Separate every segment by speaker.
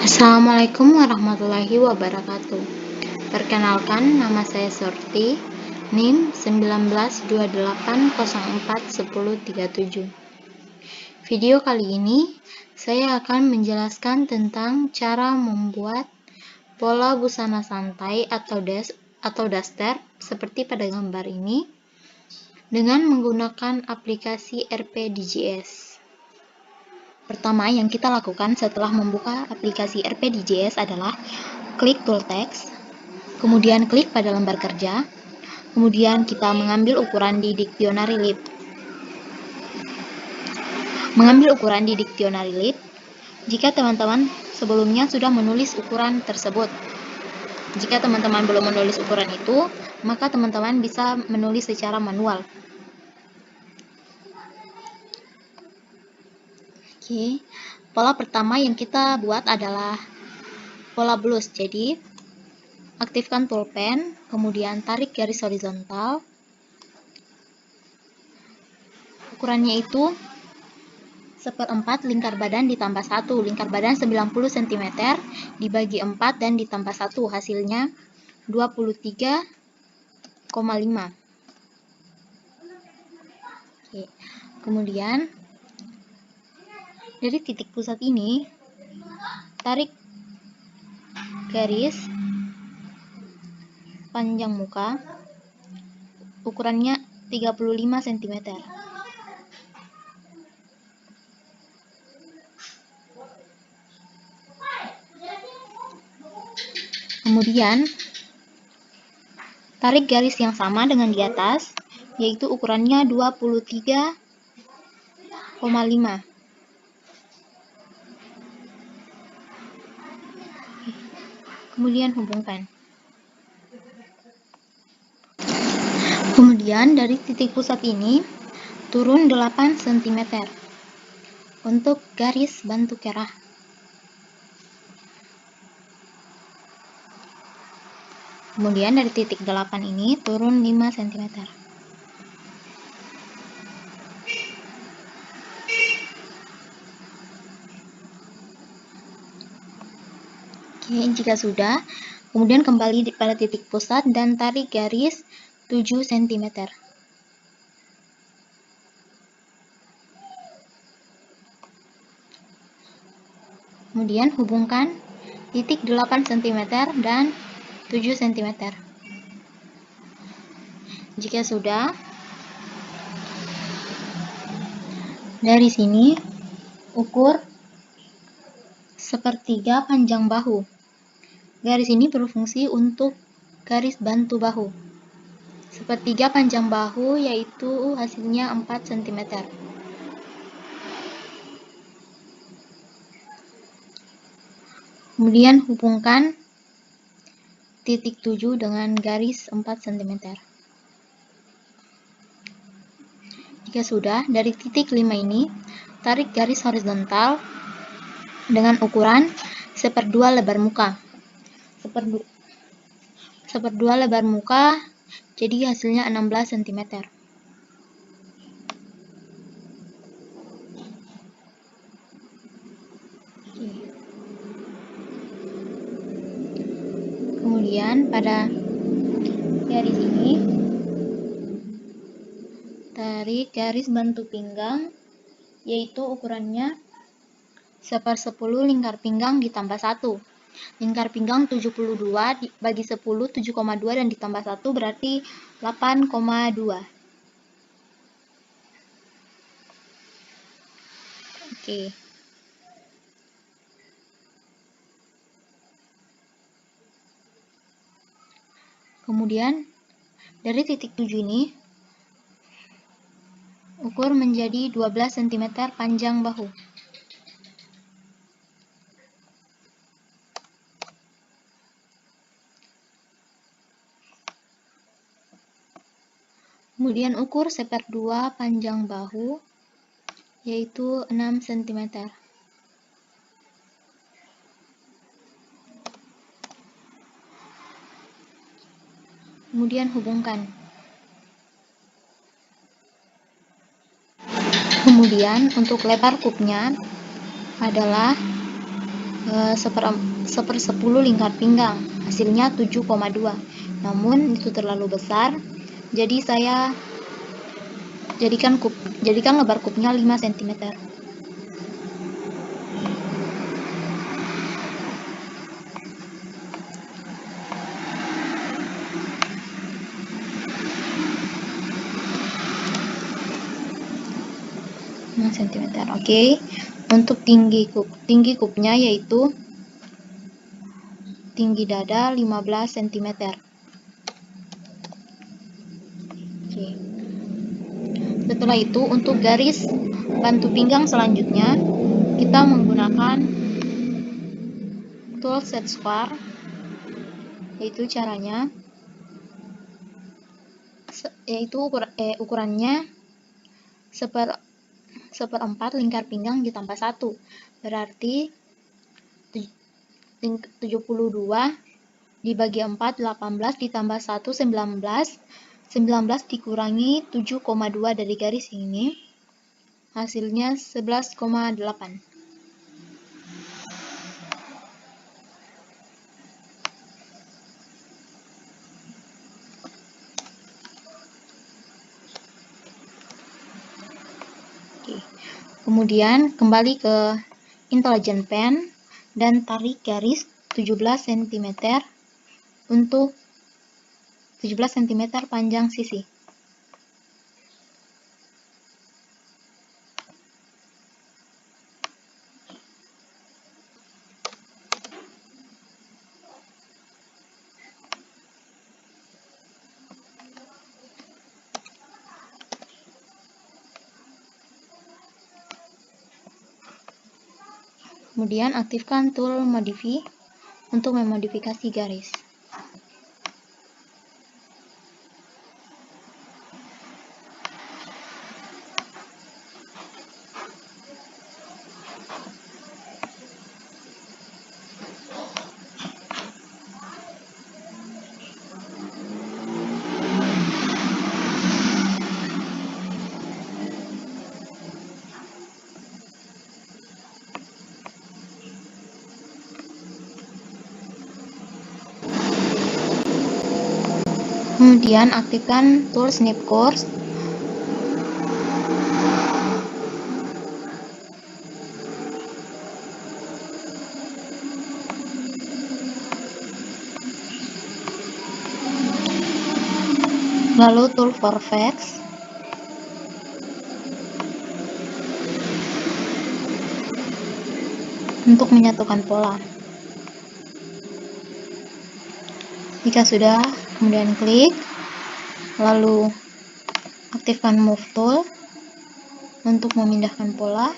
Speaker 1: Assalamualaikum warahmatullahi wabarakatuh. Perkenalkan, nama saya Surti, NIM 1928041037. Video kali ini saya akan menjelaskan tentang cara membuat pola busana santai atau daster seperti pada gambar ini dengan menggunakan aplikasi RPDJS. Pertama yang kita lakukan setelah membuka aplikasi RPDJS adalah klik tool text, kemudian klik pada lembar kerja, kemudian kita mengambil ukuran di Dictionary Lib. Mengambil ukuran di Dictionary Lib, jika teman-teman sebelumnya sudah menulis ukuran tersebut. Jika teman-teman belum menulis ukuran itu, maka teman-teman bisa menulis secara manual. Oke, pola pertama yang kita buat adalah pola blouse. Jadi, aktifkan pulpen, kemudian tarik garis horizontal. Ukurannya itu 1/4 lingkar badan ditambah 1. Lingkar badan 90 cm dibagi 4 dan ditambah 1. Hasilnya 23,5. Oke. Kemudian dari titik pusat ini tarik garis panjang muka, ukurannya 35 cm. Kemudian tarik garis yang sama dengan di atas, yaitu ukurannya 23,5. Kemudian hubungkan. Kemudian dari titik pusat ini turun 8 cm untuk garis bantu kerah. Kemudian dari titik 8 ini turun 5 cm. Oke, jika sudah, kemudian kembali pada titik pusat dan tarik garis 7 cm. Kemudian hubungkan titik 8 cm dan 7 cm. Jika sudah, dari sini ukur 1/3 panjang bahu. Garis ini berfungsi untuk garis bantu bahu. 1/3 panjang bahu yaitu hasilnya 4 cm. Kemudian hubungkan titik 7 dengan garis 4 cm. Jika sudah, dari titik 5 ini tarik garis horizontal dengan ukuran 1/2 lebar muka. 1/2 lebar muka, jadi hasilnya 16 cm. Kemudian pada garis ini tarik garis bantu pinggang, yaitu ukurannya 1/10 lingkar pinggang ditambah 1. Lingkar pinggang 72 bagi 10 7,2 dan ditambah 1 berarti 8,2. Oke. Kemudian dari titik 7 ini ukur menjadi 12 cm panjang bahu. Kemudian ukur 1/2 panjang bahu, yaitu 6 cm. Kemudian hubungkan. Kemudian untuk lebar kupnya adalah 1/10 lingkar pinggang, hasilnya 7,2. Namun itu terlalu besar, jadi saya jadikan lebar kupnya 5 cm. Oke. Untuk tinggi kupnya yaitu tinggi dada 15 cm. Oke. Setelah itu, untuk garis bantu pinggang selanjutnya, kita menggunakan tool set square, yaitu caranya, ukurannya 1/4 lingkar pinggang ditambah 1, berarti 72 dibagi 4, 18 ditambah 1, 19. 19 dikurangi 7,2 dari garis ini, hasilnya 11,8. Kemudian kembali ke Intelligent Pen dan tarik garis 17 cm untuk 17 cm panjang sisi. Kemudian aktifkan tool Modify untuk memodifikasi garis. Kemudian aktifkan tool Snip Course lalu tool Vertex untuk menyatukan pola. Jika sudah, kemudian klik, lalu aktifkan Move Tool untuk memindahkan pola.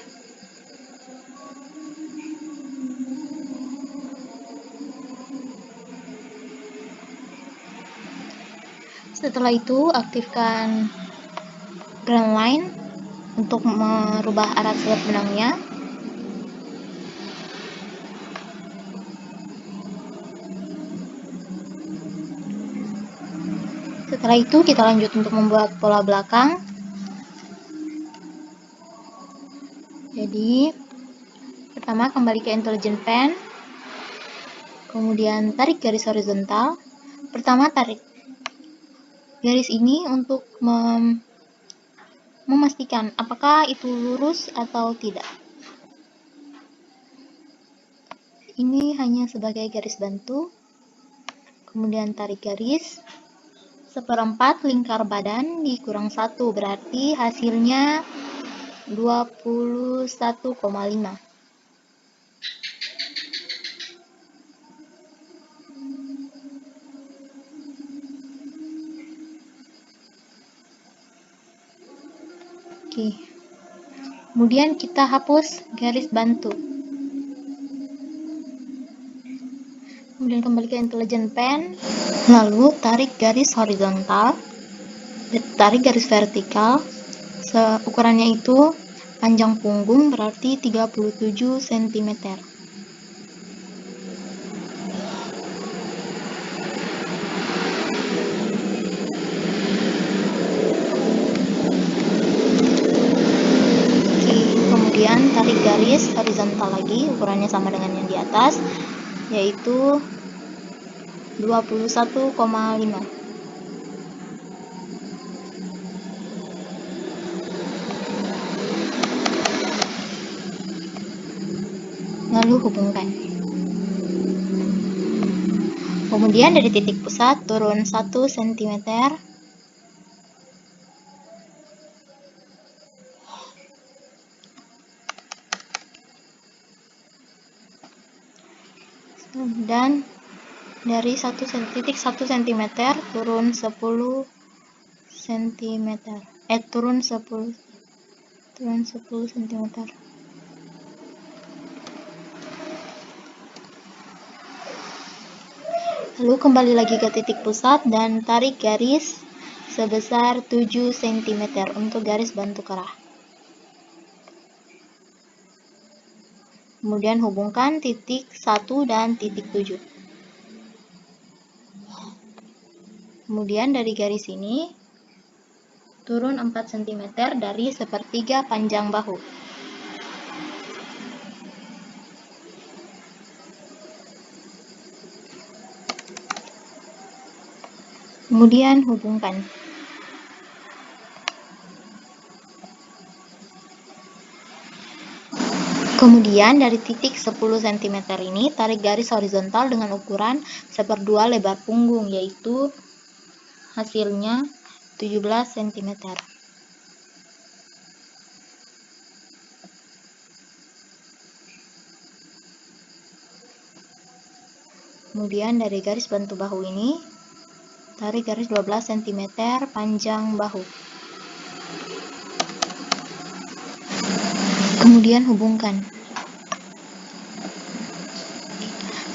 Speaker 1: Setelah itu, aktifkan Grand Line untuk merubah arah sudut benangnya. Setelah itu, kita lanjut untuk membuat pola belakang. Jadi, pertama kembali ke Intelligent Pen, kemudian tarik garis horizontal. Pertama tarik garis ini untuk memastikan apakah itu lurus atau tidak. Ini hanya sebagai garis bantu. Kemudian tarik garis 1/4 lingkar badan dikurang 1, berarti hasilnya 21,5. Oke. Kemudian kita hapus garis bantu. Kemudian kembali ke Intelligent Pen, lalu tarik garis horizontal, tarik garis vertikal, ukurannya itu panjang punggung berarti 37 cm. Oke, kemudian tarik garis horizontal horizontal lagi, ukurannya sama dengan yang di atas, yaitu 21,5. Lalu hubungkan. Kemudian dari titik pusat turun 1 cm. Dan dari titik 1 cm turun 10 cm. Turun 10 cm. Lalu kembali lagi ke titik pusat dan tarik garis sebesar 7 cm untuk garis bantu kerah. Kemudian hubungkan titik 1 dan titik 7. Kemudian dari garis ini turun 4 cm dari sepertiga panjang bahu. Kemudian hubungkan. Kemudian dari titik 10 cm ini tarik garis horizontal dengan ukuran 1/2 lebar punggung, yaitu hasilnya 17 cm. Kemudian dari garis bantu bahu ini tarik garis 12 cm panjang bahu. Kemudian hubungkan.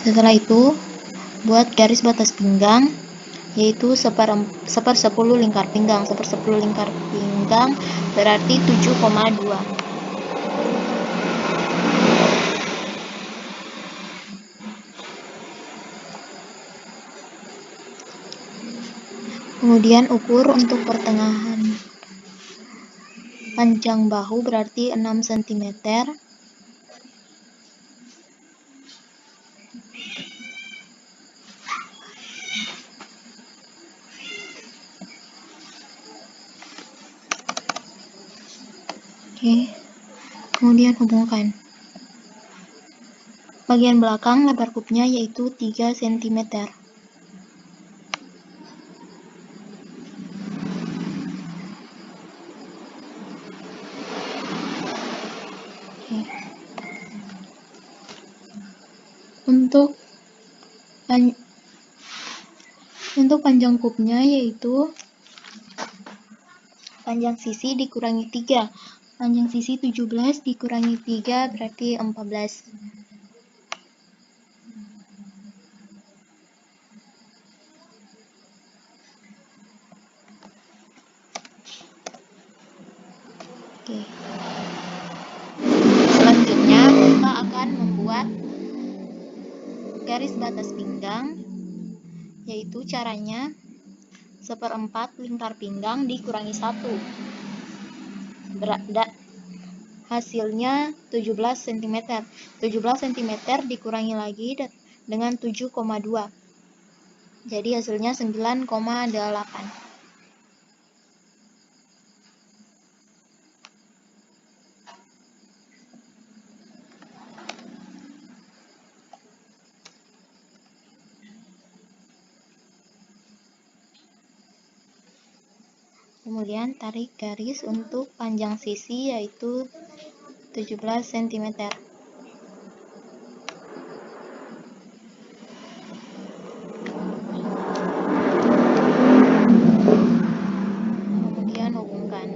Speaker 1: Setelah itu, buat garis batas pinggang, yaitu 1/10 lingkar pinggang. 1/10 lingkar pinggang berarti 7,2. Kemudian ukur untuk pertengahan panjang bahu berarti 6 cm. Oke. Kemudian hubungkan. Bagian belakang lebar kupnya yaitu 3 cm. Untuk panjang kupnya yaitu panjang sisi dikurangi 3. Panjang sisi 17 dikurangi 3 berarti 14. Oke. Selanjutnya kita akan membuat garis batas pinggang, yaitu caranya 1/4 lingkar pinggang dikurangi 1. Hasilnya 17 cm. 17 cm dikurangi lagi dengan 7,2. Jadi hasilnya 9,8. Kemudian tarik garis untuk panjang sisi yaitu 17 cm. Kemudian hubungkan.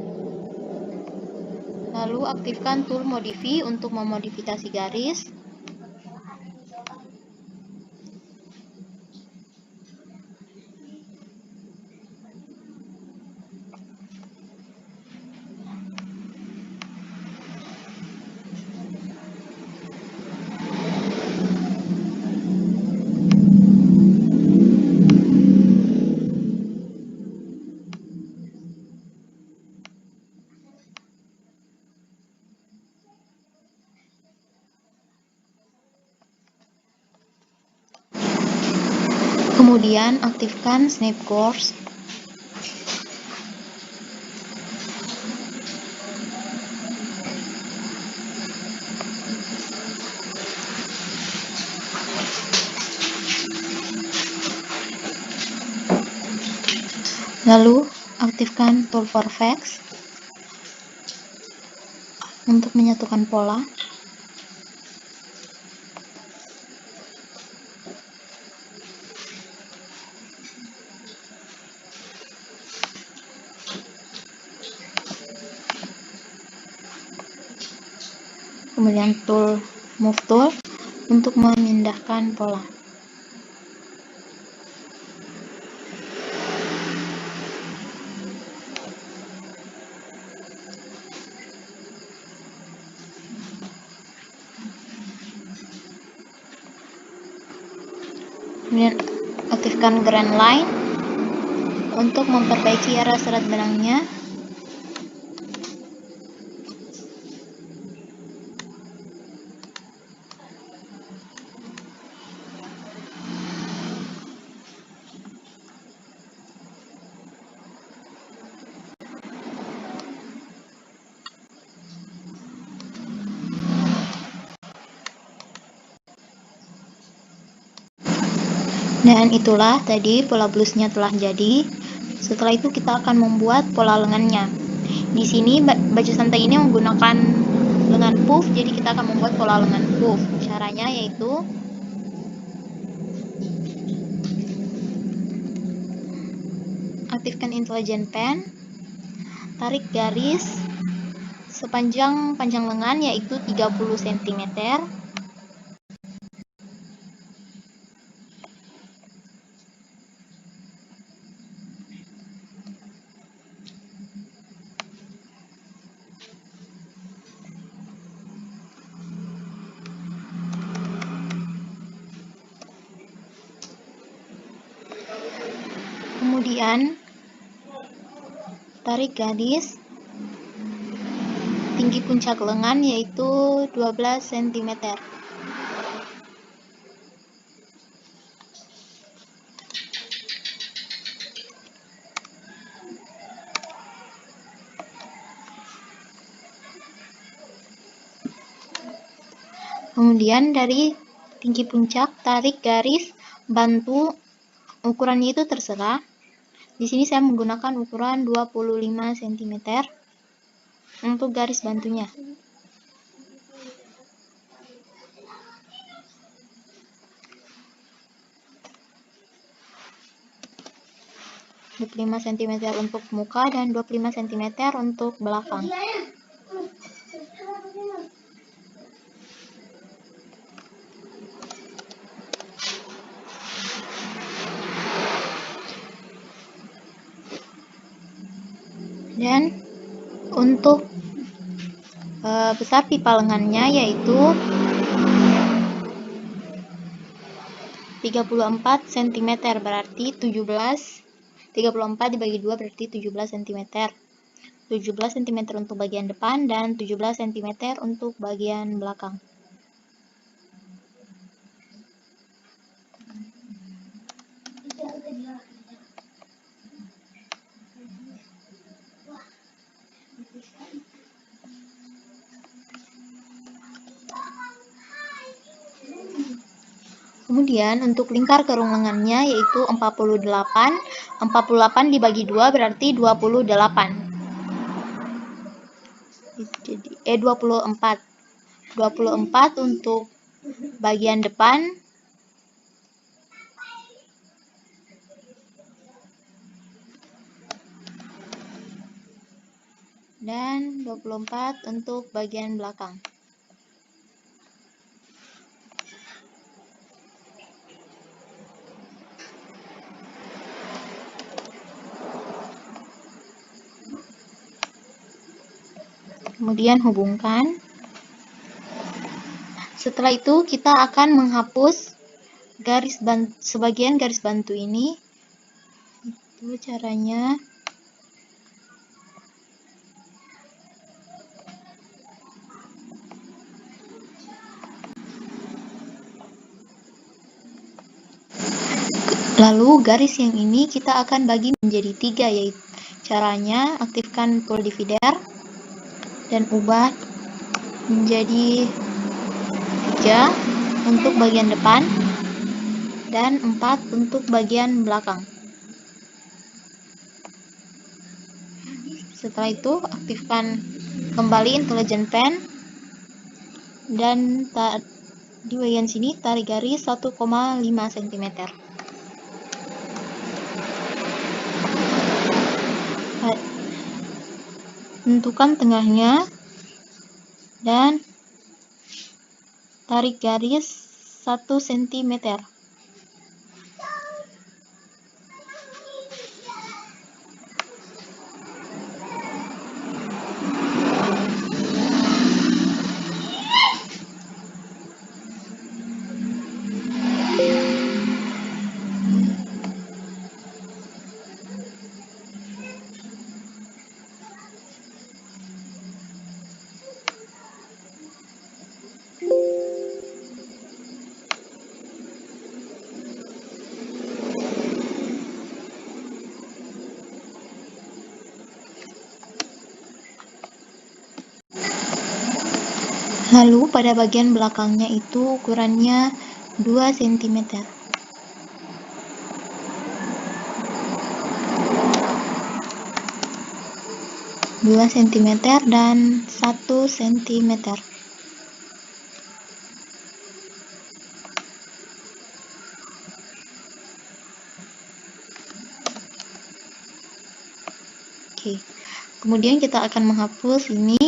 Speaker 1: Lalu aktifkan tool modify untuk memodifikasi garis. Kemudian aktifkan Snap Course. Lalu aktifkan Tool for Effects untuk menyatukan pola. Kemudian Move Tool untuk memindahkan pola. Kemudian aktifkan Grand Line untuk memperbaiki arah serat benangnya. Dan itulah tadi pola blusnya telah jadi. Setelah itu kita akan membuat pola lengannya. Di sini baju santai ini menggunakan lengan puff, jadi kita akan membuat pola lengan puff. Caranya yaitu aktifkan Intelligent Pen, tarik garis sepanjang panjang lengan yaitu 30 cm. Kemudian tarik garis tinggi puncak lengan yaitu 12 cm. Kemudian dari tinggi puncak tarik garis bantu, ukurannya itu terserah. Di sini saya menggunakan ukuran 25 cm untuk garis bantunya. (25 cm untuk muka dan 25 cm untuk belakang. Dan untuk besar pipa lengannya yaitu 34 cm, berarti 34 dibagi 2 berarti 17 cm. 17 cm untuk bagian depan dan 17 cm untuk bagian belakang. Kemudian untuk lingkar kerung lengannya yaitu 48 dibagi 2 berarti 28. Jadi 24 untuk bagian depan dan 24 untuk bagian belakang. Kemudian hubungkan. Setelah itu kita akan menghapus sebagian garis bantu ini. Itu caranya. Lalu garis yang ini kita akan bagi menjadi 3, yaitu caranya aktifkan tool divider dan ubah menjadi 3 untuk bagian depan dan 4 untuk bagian belakang. Setelah itu aktifkan kembali intelligent pen dan di bagian sini tarik garis 1,5 cm. Tentukan tengahnya dan tarik garis 1 cm. Lalu pada bagian belakangnya itu ukurannya 2 cm. Dan 1 cm. Oke. Kemudian kita akan menghapus ini.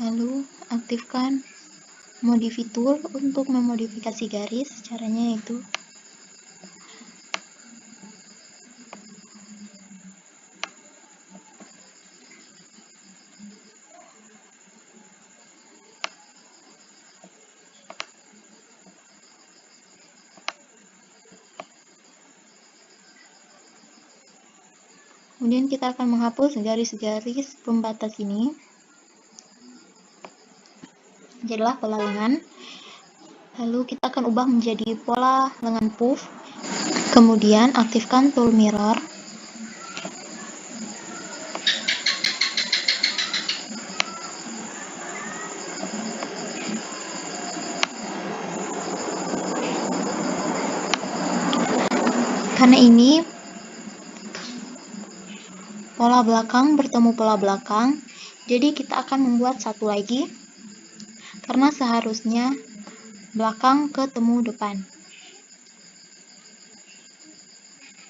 Speaker 1: Lalu aktifkan modify tool untuk memodifikasi garis. Caranya yaitu kemudian kita akan menghapus garis-garis pembatas ini. Jadilah pola lengan. Lalu kita akan ubah menjadi pola lengan puff. Kemudian aktifkan tool mirror. Karena ini pola belakang bertemu pola belakang, jadi kita akan membuat satu lagi, karena seharusnya belakang ketemu depan.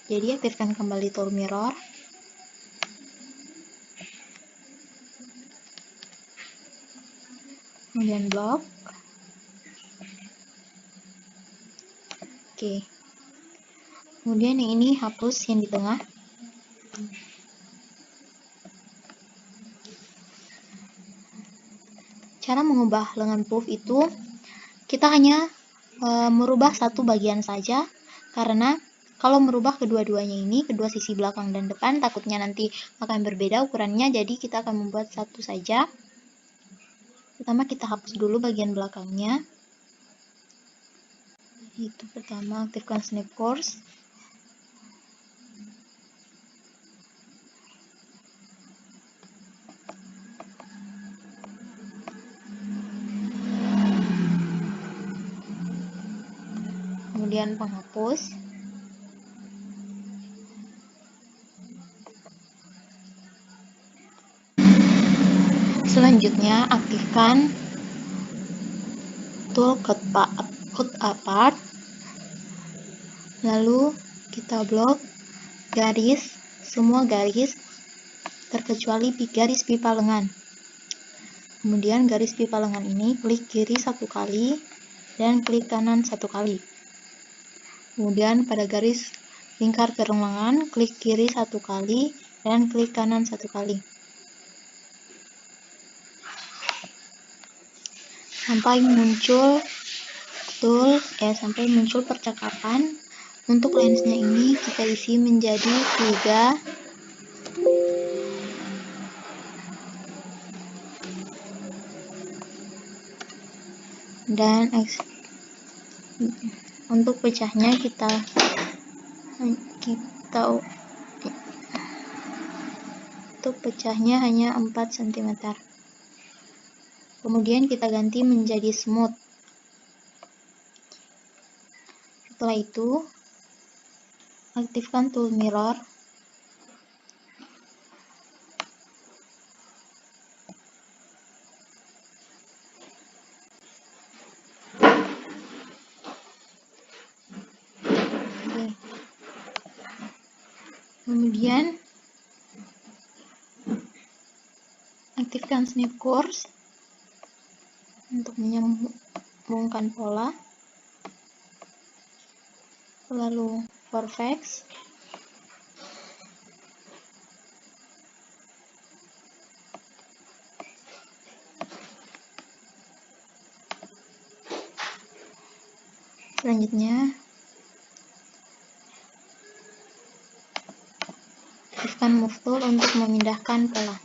Speaker 1: Jadi aktifkan kembali tool mirror. Kemudian blok. Oke. Kemudian yang ini hapus yang di tengah. Cara mengubah lengan puff itu kita hanya merubah satu bagian saja, karena kalau merubah kedua-duanya ini, kedua sisi belakang dan depan, takutnya nanti akan berbeda ukurannya, jadi kita akan membuat satu saja. Pertama kita hapus dulu bagian belakangnya. Itu pertama aktifkan snap course. Kemudian penghapus. Selanjutnya aktifkan tool cut apart. Lalu kita blok garis, semua garis terkecuali garis pipa lengan. Kemudian garis pipa lengan ini klik kiri 1 kali dan klik kanan 1 kali. Kemudian pada garis lingkar kerong lengan klik kiri 1 kali dan klik kanan 1 kali. Sampai muncul percakapan. Untuk lensnya ini kita isi menjadi 3. Dan untuk pecahnya kita untuk pecahnya hanya 4 cm. Kemudian kita ganti menjadi smooth. Setelah itu, aktifkan tool mirror. Kemudian aktifkan snip course untuk menyambungkan pola, lalu vortex, selanjutnya aktifkan move tool untuk memindahkan pola.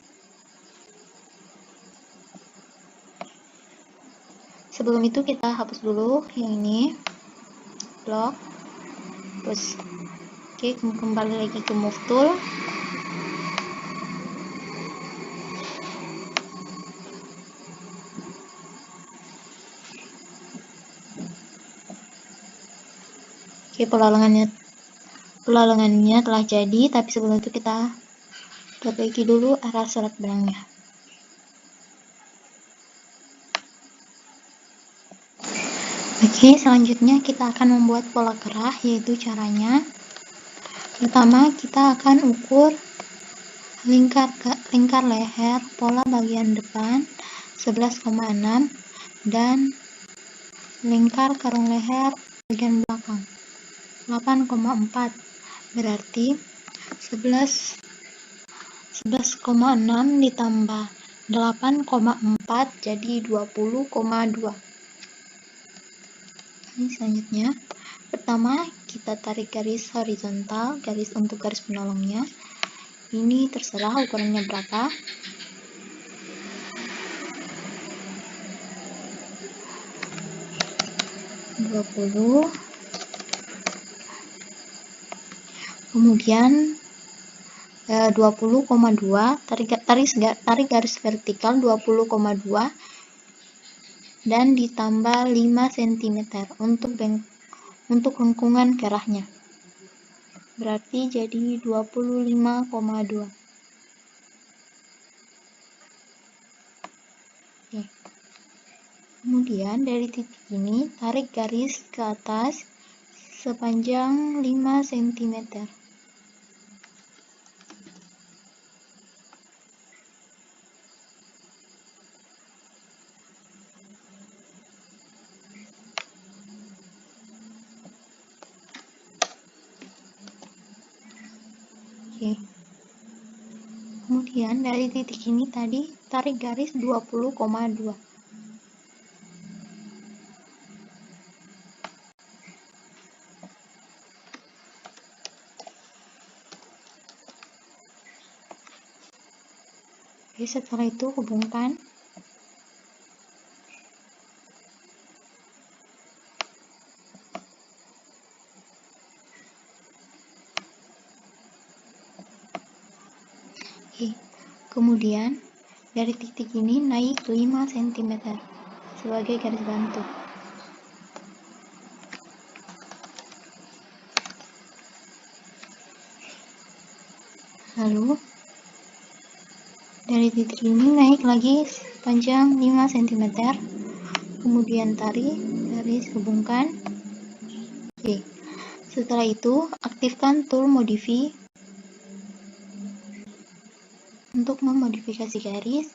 Speaker 1: Sebelum itu kita hapus dulu yang ini, lock, terus oke, kembali lagi ke move tool. Oke, pola lengannya telah jadi, tapi sebelum itu kita perbaiki dulu arah serat benangnya. Oke, selanjutnya kita akan membuat pola kerah, yaitu caranya pertama kita akan ukur lingkar leher pola bagian depan 11,6 dan lingkar karung leher bagian belakang 8,4, berarti 11,6 ditambah 8,4 jadi 20,2. Ini selanjutnya, pertama kita tarik garis horizontal, garis untuk garis penolongnya. Ini terserah ukurannya berapa. Kemudian 20,2, tarik garis vertikal 20,2 dan ditambah 5 cm untuk lengkungan kerahnya, berarti jadi 25,2. Oke. Kemudian dari titik ini tarik garis ke atas sepanjang 5 cm. Oke. Kemudian dari titik ini tadi tarik garis 20,2. Oke, setelah itu hubungkan. Oke. Kemudian dari titik ini naik 5 cm sebagai garis bantu. Lalu dari titik ini naik lagi sepanjang 5 cm. Kemudian tarik garis, hubungkan. Oke. Setelah itu aktifkan tool modify untuk memodifikasi garis.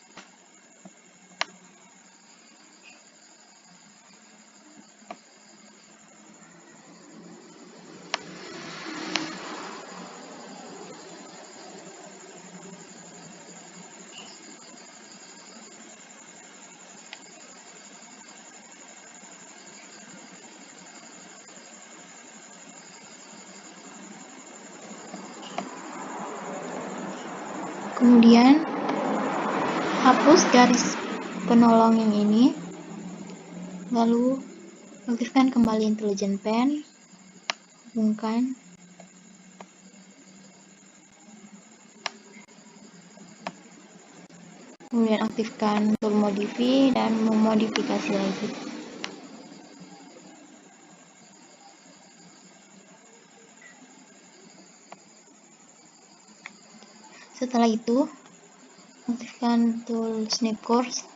Speaker 1: Kemudian hapus garis penolong yang ini. Lalu aktifkan kembali Intelligent Pen, hubungkan, kemudian aktifkan tool modify dan memodifikasi lagi. Setelah itu, aktifkan tool Snip Course.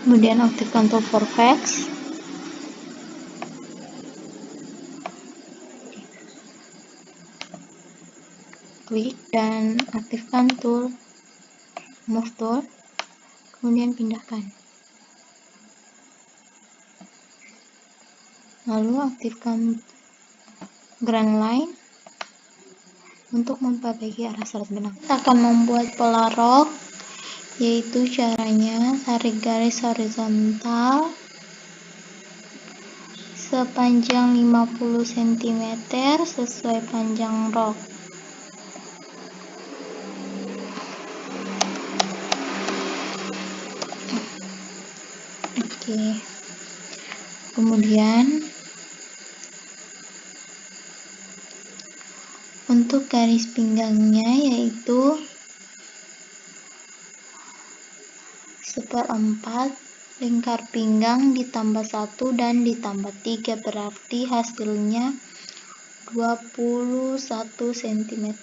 Speaker 1: Kemudian aktifkan tool Vortex. Klik dan aktifkan tool Move Tool, kemudian pindahkan. Lalu aktifkan Grand Line untuk memperbaiki arah seret benang. Kita akan membuat pola rok, yaitu caranya tarik garis horizontal sepanjang 50 cm sesuai panjang rok. Oke. Kemudian untuk garis pinggangnya yaitu 1/4 lingkar pinggang ditambah 1 dan ditambah 3, berarti hasilnya 21 cm.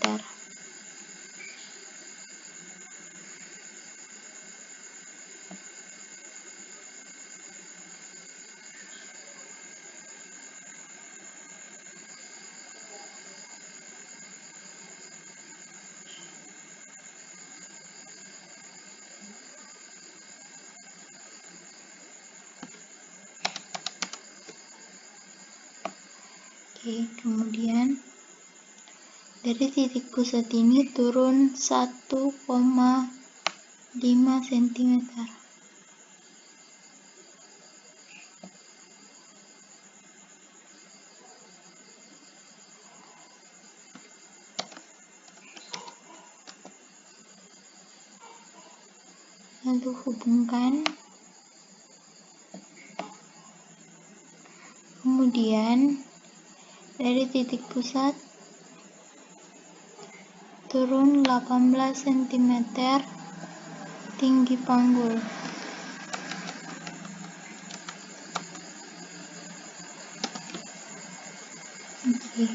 Speaker 1: Oke, kemudian dari titik pusat ini turun 1,5 cm. Lalu hubungkan. Kemudian dari titik pusat turun 18 cm tinggi panggul. Oke.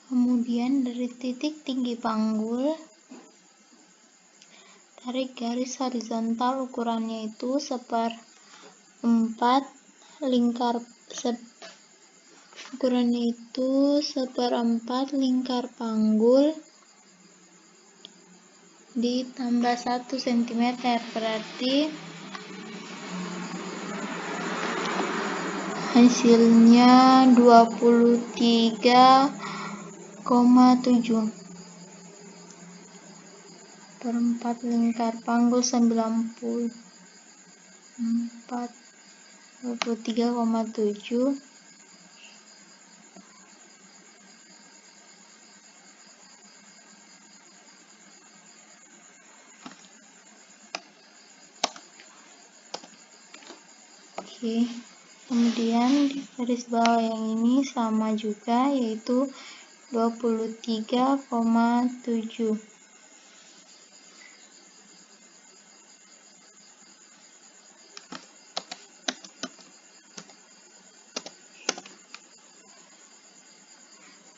Speaker 1: Kemudian dari titik tinggi panggul tarik garis horizontal, ukurannya itu 1/4 lingkar ukurannya itu 1/4 lingkar panggul ditambah 1 cm, berarti hasilnya 23,7. 1/4 lingkar panggul 94, 23,7. Oke, kemudian di garis bawah yang ini sama juga, yaitu 23,7.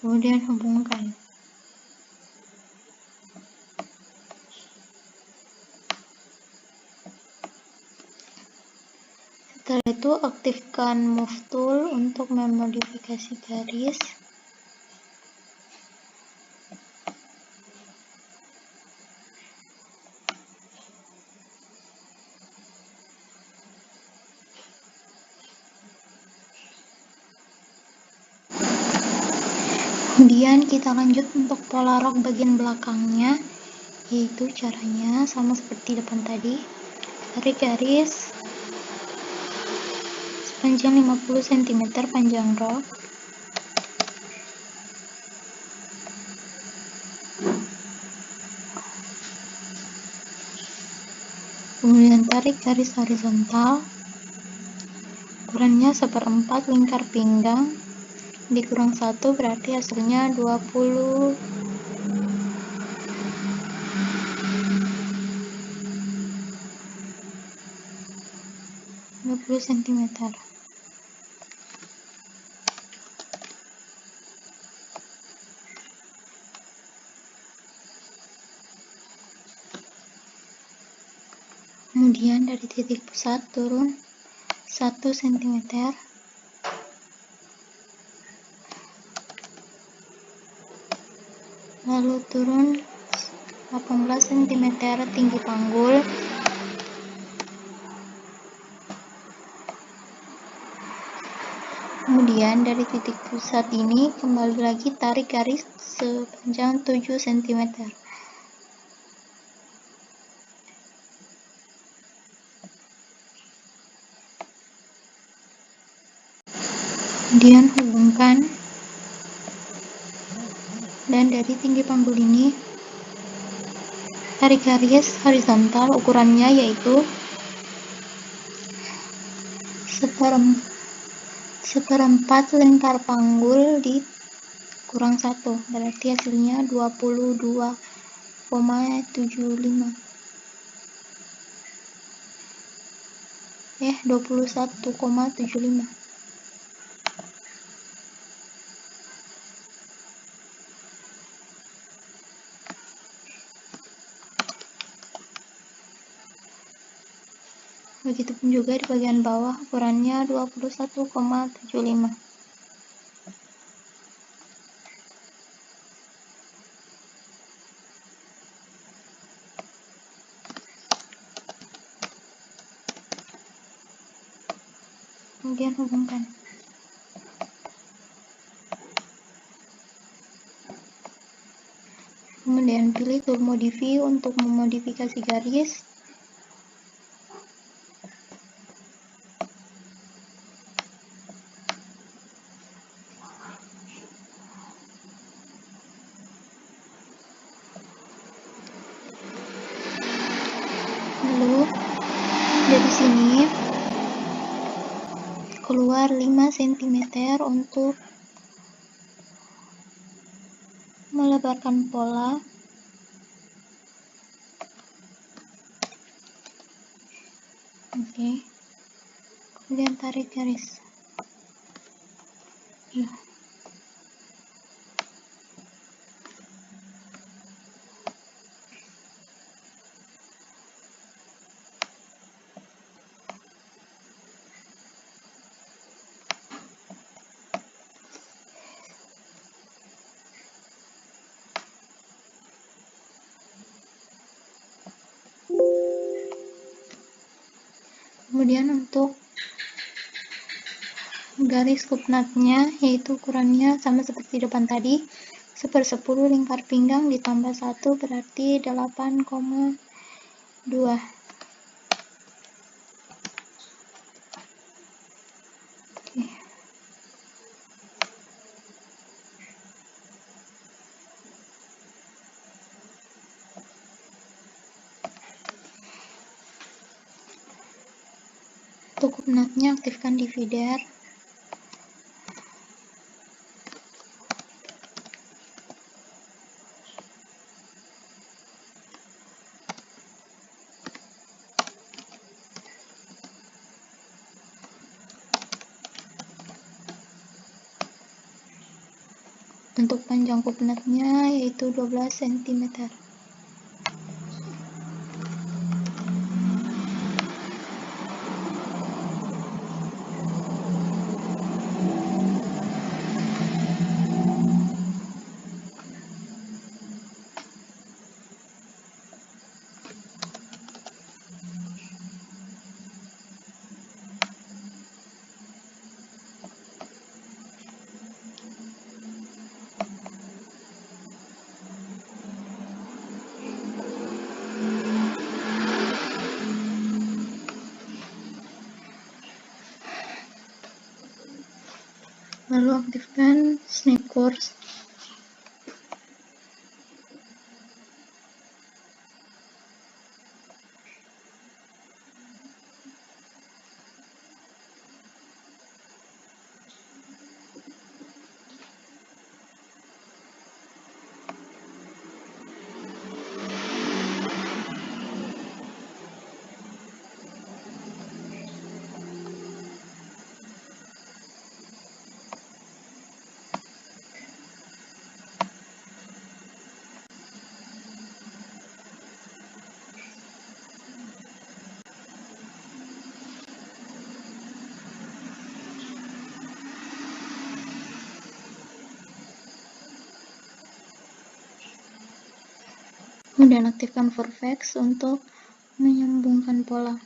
Speaker 1: kemudian hubungkan. Setelah itu aktifkan Move Tool untuk memodifikasi garis. Kemudian kita lanjut untuk pola rok bagian belakangnya, yaitu caranya sama seperti depan tadi. Tarik garis sepanjang 50 cm panjang rok. Kemudian tarik garis horizontal, ukurannya 1/4 lingkar pinggang, dikurang 1 berarti hasilnya 20 cm. Kemudian dari titik pusat turun 1 cm, lalu turun 18 cm tinggi panggul. Kemudian dari titik pusat ini kembali lagi tarik garis sepanjang 7 cm. Kemudian hubungkan, dan dari tinggi panggul ini tarik garis horizontal, ukurannya yaitu 1/4 lingkar panggul dikurang 1 berarti hasilnya 21,75. Begitupun juga di bagian bawah, ukurannya 21,75. Kemudian hubungkan. Kemudian pilih tool modify untuk memodifikasi garis. Lalu dari sini keluar 5 cm untuk melebarkan pola. Oke. Kemudian tarik garis. Ya. Kemudian untuk garis kupnatnya, yaitu ukurannya sama seperti depan tadi, 1/10 lingkar pinggang ditambah 1 berarti 8,2. Untuk kupnatnya aktifkan divider. Untuk panjang koordinatnya yaitu 12 cm. Lalu aktifkan Snap Course. Kemudian aktifkan Vertex untuk menyambungkan pola.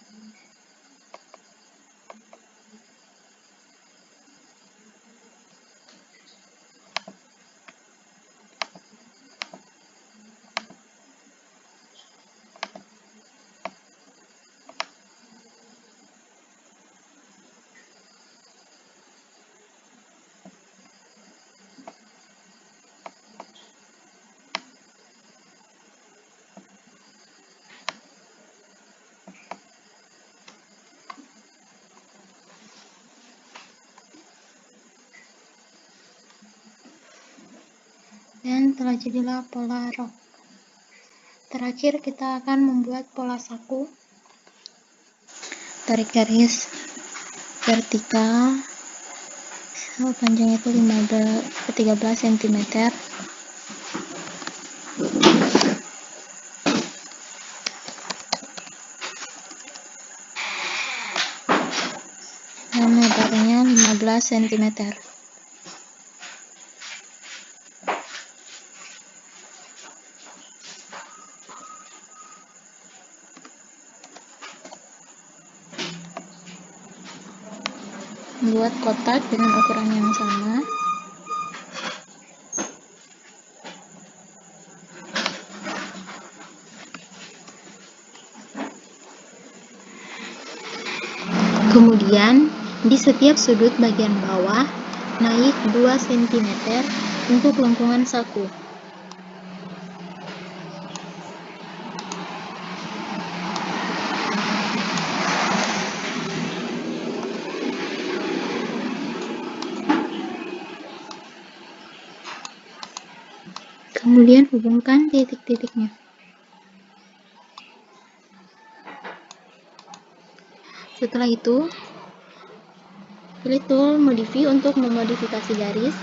Speaker 1: Dan telah jadilah pola rok. Terakhir kita akan membuat pola saku. Tarik garis vertikal, panjangnya itu 13 cm. Dan lebarnya 15 cm. Buat kotak dengan ukuran yang sama. Kemudian di setiap sudut bagian bawah naik 2 cm untuk lengkungan saku. Kemudian hubungkan titik-titiknya. Setelah itu, pilih tool Modify untuk memodifikasi garis.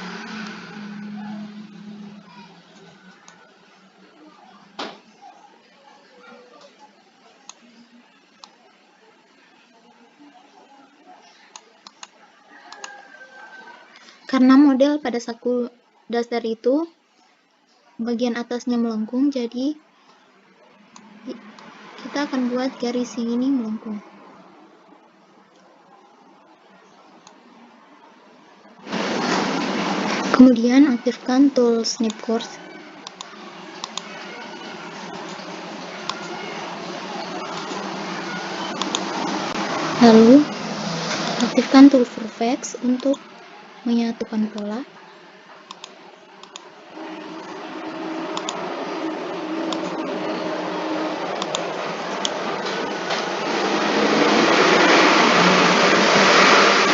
Speaker 1: Karena model pada saku dasar itu bagian atasnya melengkung, jadi kita akan buat garis yang ini melengkung. Kemudian aktifkan tool Snap Course. Lalu aktifkan tool Vertex untuk menyatukan pola.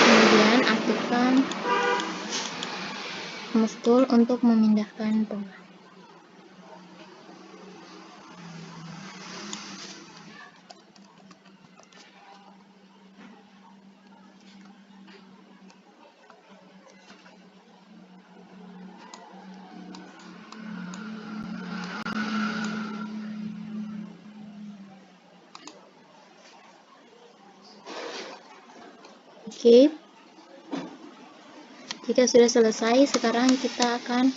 Speaker 1: Kemudian aktifkan Move tool untuk memindahkan pola. Oke, jika sudah selesai, sekarang kita akan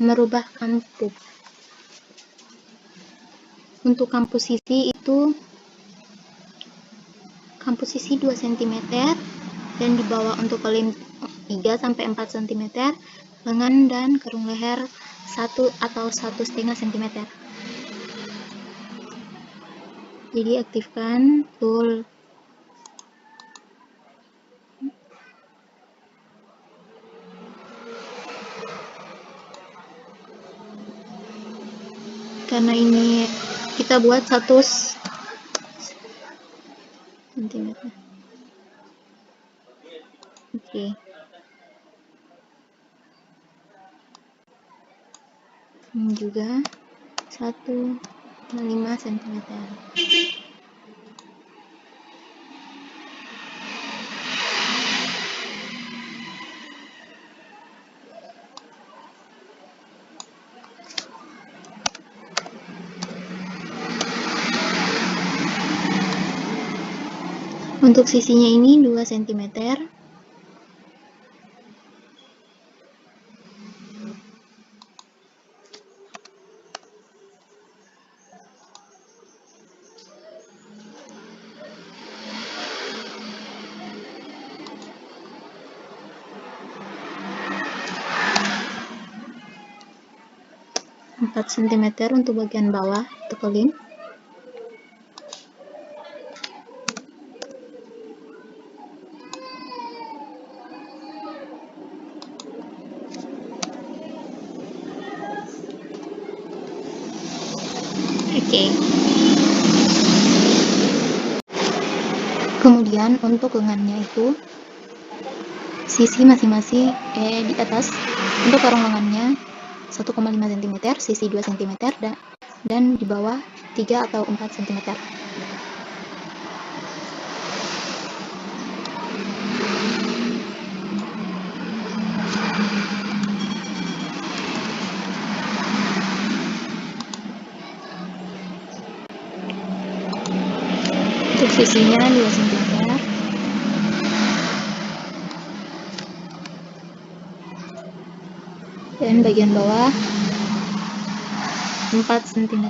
Speaker 1: merubah kampu. Untuk kampu sisi itu kampu sisi 2 cm dan di bawah untuk kelim 3-4 cm, lengan dan kerung leher 1 atau 1,5 cm. Jadi aktifkan tool. Karena ini kita buat 1 cm. Oke. Ini juga 1,5 cm. Untuk sisinya ini 2 cm. Empat cm untuk bagian bawah tekelin. Oke. Kemudian untuk lengannya itu sisi masing-masing di atas untuk karung lengannya 1,5 cm, sisi 2 cm dan di bawah 3 atau 4 cm. Untuk sisinya 2 cm. Dan bagian bawah 4 cm.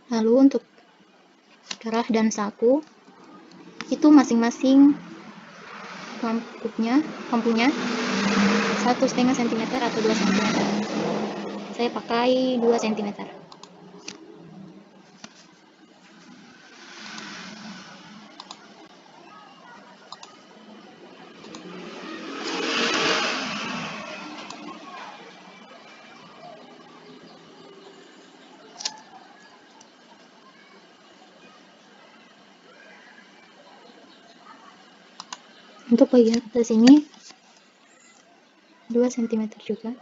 Speaker 1: Lalu untuk kerah dan saku itu masing-masing kampunya 1,5 cm atau 2 cm. Saya pakai 2 cm. Untuk bagian atas ini 2 cm juga,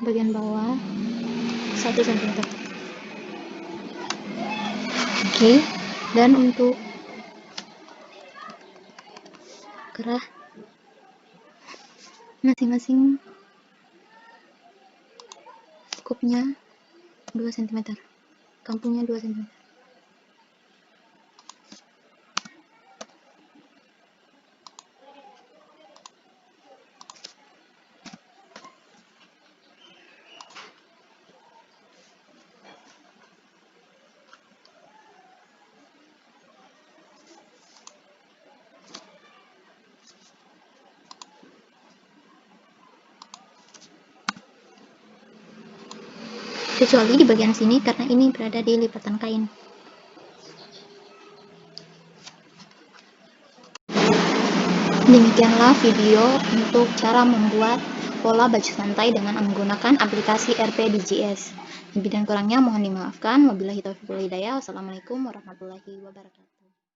Speaker 1: bagian bawah 1 cm. Oke, dan untuk kerah masing-masing skupnya 2 cm, kampungnya 2 cm. Kecuali di bagian sini karena ini berada di lipatan kain. Demikianlah video untuk cara membuat pola baju santai dengan menggunakan aplikasi RPDJS. Lebih dan kurangnya mohon dimaafkan. Wabillahi taufiq wal hidayah. Wassalamualaikum warahmatullahi wabarakatuh.